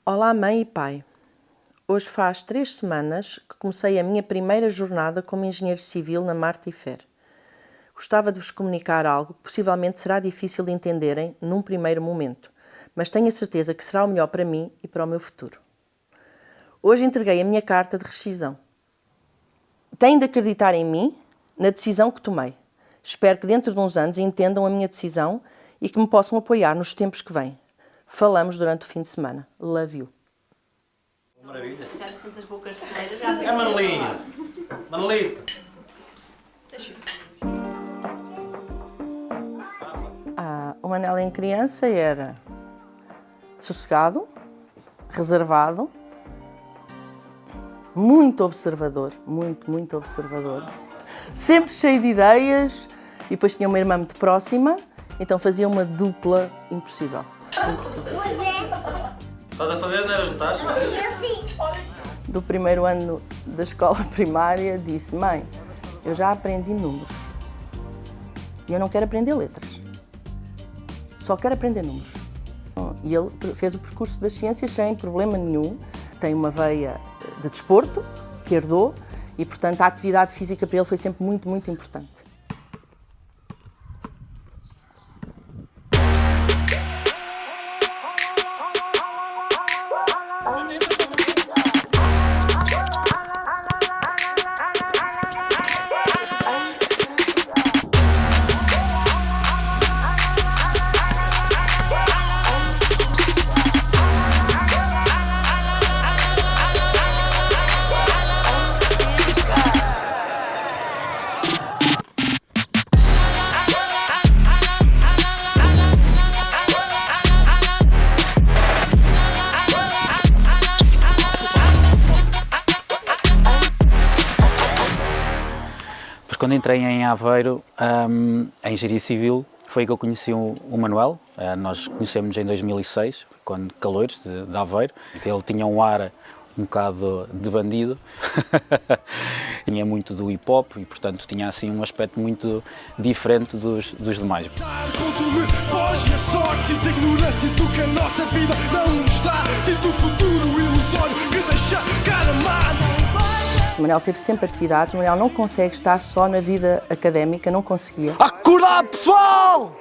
Olá, mãe e pai. Hoje faz 3 semanas que comecei a minha primeira jornada como engenheiro civil na Martifer. Gostava de vos comunicar algo que possivelmente será difícil de entenderem num primeiro momento, mas tenho a certeza que será o melhor para mim e para o meu futuro. Hoje entreguei a minha carta de rescisão. Têm de acreditar em mim, na decisão que tomei. Espero que dentro de uns anos entendam a minha decisão e que me possam apoiar nos tempos que vêm. Falamos durante o fim de semana. Love you. Maravilha. Já lhe sinto as bocas feiras, já É Manelinho. Manelito. O Manel em criança era sossegado, reservado, muito observador, muito observador, sempre cheio de ideias e depois tinha uma irmã muito próxima, então fazia uma dupla impossível. Estás a fazer as neiras, não estás? Do primeiro ano da escola primária disse: mãe, eu já aprendi números e eu não quero aprender letras, só quero aprender números. E ele fez o percurso das ciências sem problema nenhum, tem uma veia de desporto que herdou e, portanto, a atividade física para ele foi sempre muito importante. Quando entrei em Aveiro, em Engenharia Civil, foi aí que eu conheci o Manuel. Nós conhecemos em 2006, quando Caloiros, de Aveiro. Ele tinha um ar um bocado de bandido, tinha muito do hip-hop e, portanto, tinha assim um aspecto muito diferente dos demais. O Manel teve sempre atividades, o Manel não consegue estar só na vida académica, não conseguia. Acordar, pessoal!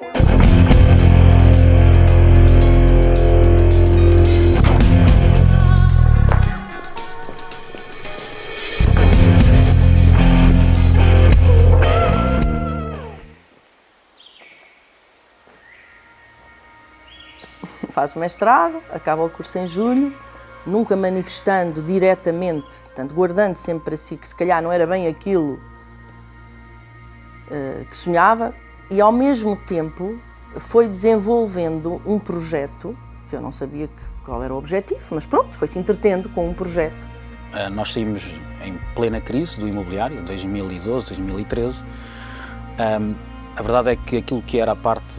Faz o mestrado, acaba o curso em julho, nunca manifestando diretamente, portanto, guardando sempre para si que se calhar não era bem aquilo que sonhava, e ao mesmo tempo foi desenvolvendo um projeto, que eu não sabia qual era o objetivo, mas pronto, foi-se entretendo com um projeto. Nós saímos em plena crise do imobiliário, em 2012, 2013. A verdade é que aquilo que era a parte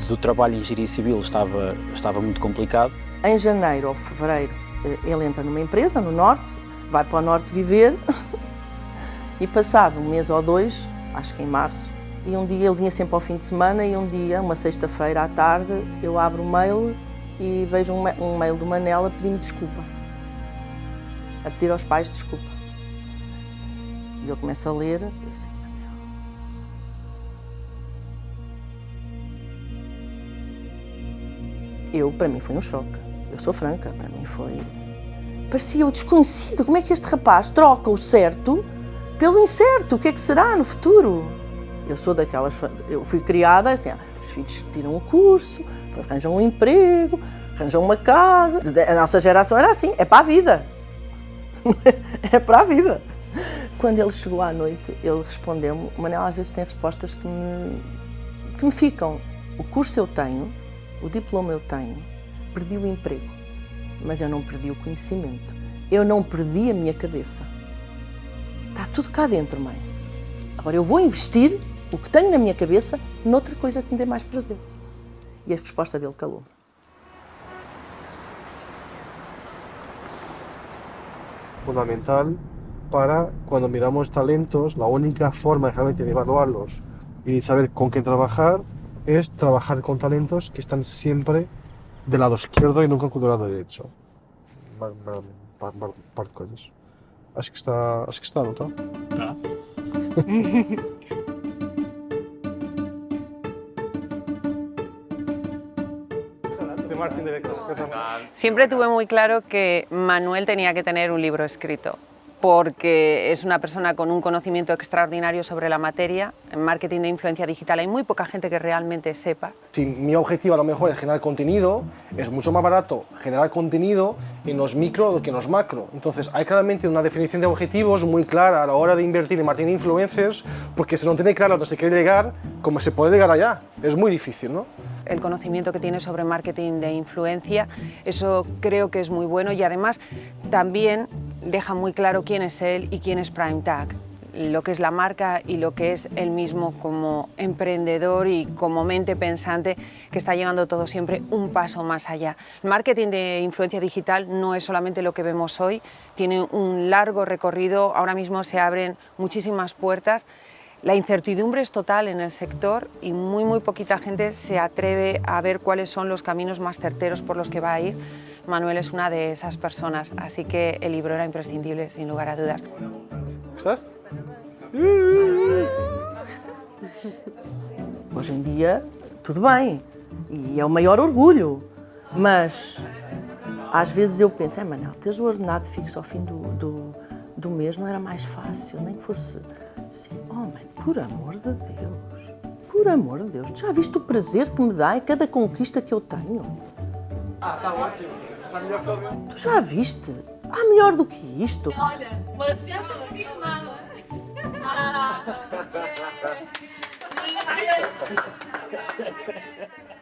do trabalho em engenharia civil estava muito complicado. Em janeiro ou fevereiro ele entra numa empresa no Norte, vai para o Norte viver e passado um mês ou dois, acho que em março, e um dia ele vinha sempre ao fim de semana e um dia, uma sexta-feira à tarde, eu abro o mail e vejo um mail do Manel a pedir-me desculpa, a pedir aos pais desculpa. E eu começo a ler, eu assim, para mim foi um choque. Eu sou franca, para mim foi... Parecia o desconhecido, como é que este rapaz troca o certo pelo incerto? O que é que será no futuro? Eu sou daquelas... Eu fui criada assim, os filhos tiram um curso, arranjam um emprego, arranjam uma casa. A nossa geração era assim, é para a vida. É para a vida. Quando ele chegou à noite, ele respondeu-me, Manel, às vezes tem respostas que me ficam. O curso eu tenho, o diploma eu tenho, perdi o emprego, mas eu não perdi o conhecimento. Eu não perdi a minha cabeça. Está tudo cá dentro, mãe. Agora eu vou investir o que tenho na minha cabeça noutra coisa que me dê mais prazer. E a resposta dele calou-me. Fundamental para cuando miramos talentos, la única forma realmente de evaluarlos y de saber con qué trabajar es trabajar con talentos que están siempre del lado izquierdo y nunca con el lado derecho. par de coisas. Acho que está, não está? Tá. De Martin directo. Siempre tuve muy claro que Manuel tenía que tener un libro escrito, porque es una persona con un conocimiento extraordinario sobre la materia. En marketing de influencia digital hay muy poca gente que realmente sepa. Si mi objetivo a lo mejor es generar contenido, es mucho más barato generar contenido en los micro que en los macro. Entonces hay claramente una definición de objetivos muy clara a la hora de invertir en marketing de influencers, porque si no tiene claro dónde se quiere llegar, ¿cómo se puede llegar allá? Es muy difícil, ¿no? El conocimiento que tiene sobre marketing de influencia, eso creo que es muy bueno, y además también deja muy claro quién es él y quién es PrimeTag, lo que es la marca y lo que es él mismo como emprendedor y como mente pensante que está llevando todo siempre un paso más allá. El marketing de influencia digital no es solamente lo que vemos hoy, tiene un largo recorrido, ahora mismo se abren muchísimas puertas. La incertidumbre es total en el sector y muy poquita gente se atreve a ver cuáles son los caminos más certeros por los que va a ir. Manuel es una de esas personas, así que el libro era imprescindible, sin lugar a dudas. Gostaste? Hoje em dia, tudo bem, e é o maior orgulho, mas às vezes eu penso, Manel, teres o ordenado fixo ao fim do mês não era mais fácil, nem que fosse assim, mãe, por amor de Deus, tu já viste o prazer que me dá em cada conquista que eu tenho? Está ótimo. Está melhor que o meu. Tu já viste? Há melhor do que isto? Olha, mas se acha que não diz nada.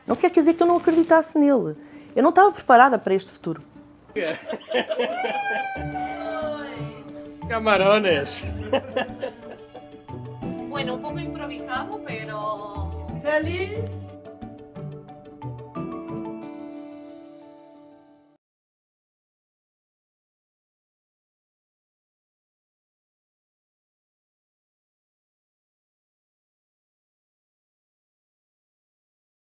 Não quer dizer que eu não acreditasse nele. Eu não estava preparada para este futuro. Camarones. Bueno, un poco improvisado, pero... Feliz